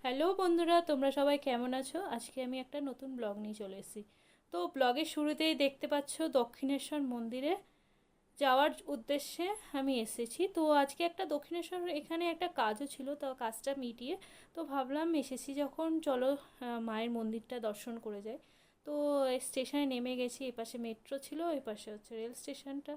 Hello বন্ধুরা, তোমরা সবাই কেমন আছো? আজকে আমি একটা নতুন ব্লগ নিয়ে চলে এসেছি। তো ব্লগের শুরুতেই দেখতে পাচ্ছ দক্ষিণেশ্বর মন্দিরে যাওয়ার উদ্দেশ্যে আমি এসেছি। তো আজকে একটা দক্ষিণেশ্বর এখানে একটা কাজও ছিল, তো কাজটা মিটিয়ে তো ভাবলাম এসেছি যখন চলো মায়ের মন্দিরটা দর্শন করে যাই। তো স্টেশনে নেমে গেছি, এপাশে মেট্রো ছিল, এই পাশে হচ্ছে রেল স্টেশনটা।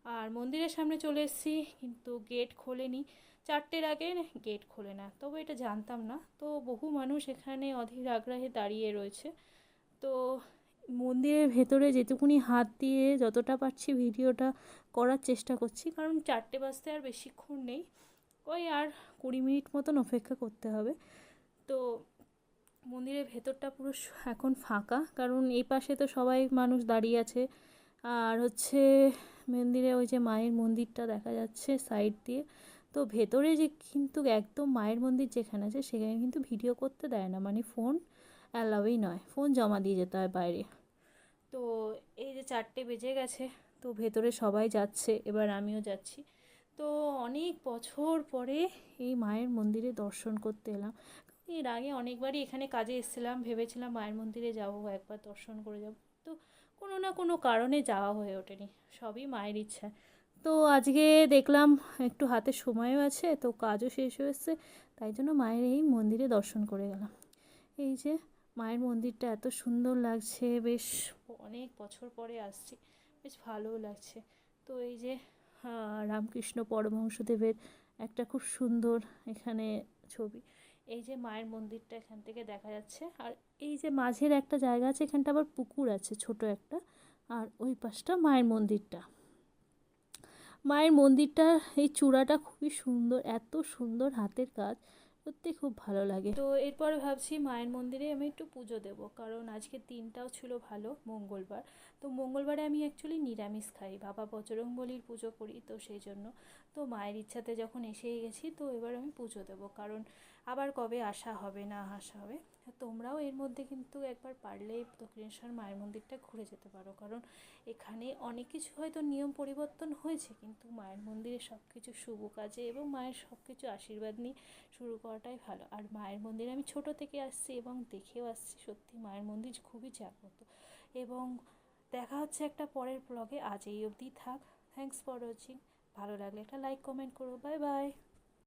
আর মন্দিরের সামনে চলে এসেছি, কিন্তু গেট খোলেনি। 4টের আগে গেট খোলে না, তবে এটা জানতাম না। তো বহু মানুষ এখানে অধীর আগ্রহে দাঁড়িয়ে রয়েছে। তো মন্দিরের ভেতরে যেটুকুনি হাত দিয়ে যতটা পারছি ভিডিওটা করার চেষ্টা করছি, কারণ 4টে বাজতে আর বেশিক্ষণ নেই। ওই আর 20 মিনিট মতন অপেক্ষা করতে হবে। তো মন্দিরের ভেতরটা পুরো এখন ফাঁকা, কারণ এই পাশে তো সবাই মানুষ দাঁড়িয়ে আছে। আর হচ্ছে মন্দিরে ওই যে মায়ের মন্দিরটা দেখা যাচ্ছে সাইড দিয়ে। তো ভেতরে যে কিন্তু একদম মায়ের মন্দির যেখানে আছে সেখানে কিন্তু ভিডিও করতে দেয় না, মানে ফোন অ্যালাউই নয়, ফোন জমা দিয়ে যেতে হয় বাইরে। তো এই যে 4টে বেজে গেছে, তো ভেতরে সবাই যাচ্ছে, এবার আমিও যাচ্ছি। তো অনেক বছর পরে এই মায়ের মন্দিরে দর্শন করতে এলাম। এর আগে অনেকবারই এখানে কাজে এসেছিলাম, ভেবেছিলাম মায়ের মন্দিরে যাবো, একবার দর্শন করে যাব, তো কোনো না কোনো কারণে যাওয়া হয়ে ওঠেনি। সবই মায়ের ইচ্ছা। তো আজকে দেখলাম একটু হাতে সময়ও আছে, তো কাজও শেষ হয়েছে, তাই জন্য মায়ের এই মন্দিরে দর্শন করে গেলাম। এই যে মায়ের মন্দিরটা এত সুন্দর লাগছে, বেশ অনেক বছর পরে আসছি, বেশ ভালোও লাগছে। তো এই যে রামকৃষ্ণ পরমহংসদেবের একটা খুব সুন্দর এখানে ছবি। এই যে মায়ের মন্দিরটা এখান থেকে দেখা যাচ্ছে, আর এই যে মাঝের একটা জায়গা আছে, এখানটা আবার পুকুর আছে ছোট একটা, আর ওই পাশটা মায়ের মন্দিরটা। মায়ের মন্দিরটা এই চূড়াটা খুবই সুন্দর, এত সুন্দর হাতের কাজ, সত্যি খুব ভালো লাগে। তো এরপর ভাবছি মায়ের মন্দিরে আমি একটু পুজো দেব, কারণ আজকে দিনটাও ছিল ভালো, মঙ্গলবার। তো মঙ্গলবারে আমি অ্যাকচুয়ালি নিরামিষ খাই, বাবা বজরংবলীর পুজো করি, তো সেই জন্য। তো মায়ের ইচ্ছাতে যখন এসেই গেছি, তো এবার আমি পুজো দেবো, কারণ আবার কবে আসা হবে না আসা হবে। তোমরাও এর মধ্যে কিন্তু একবার পারলে দক্ষিণেশ্বর মায়ের মন্দিরটা ঘুরে যেতে পারো, কারণ এখানে অনেক কিছু হয়তো নিয়ম পরিবর্তন হয়েছে, কিন্তু মায়ের মন্দিরে সব কিছু শুভ কাজে এবং মায়ের সব কিছু আশীর্বাদ নিয়ে শুরু করাটাই ভালো। আর মায়ের মন্দিরে আমি ছোট থেকে আসছি এবং দেখেও আসছি, সত্যি মায়ের মন্দির খুবই জাগ্রত। এবং দেখা হচ্ছে একটা পরের ব্লগে, আজ এই অবধি থাক। Thanks for watching. ভালো লাগলে একটা লাইক কমেন্ট করো। Bye bye.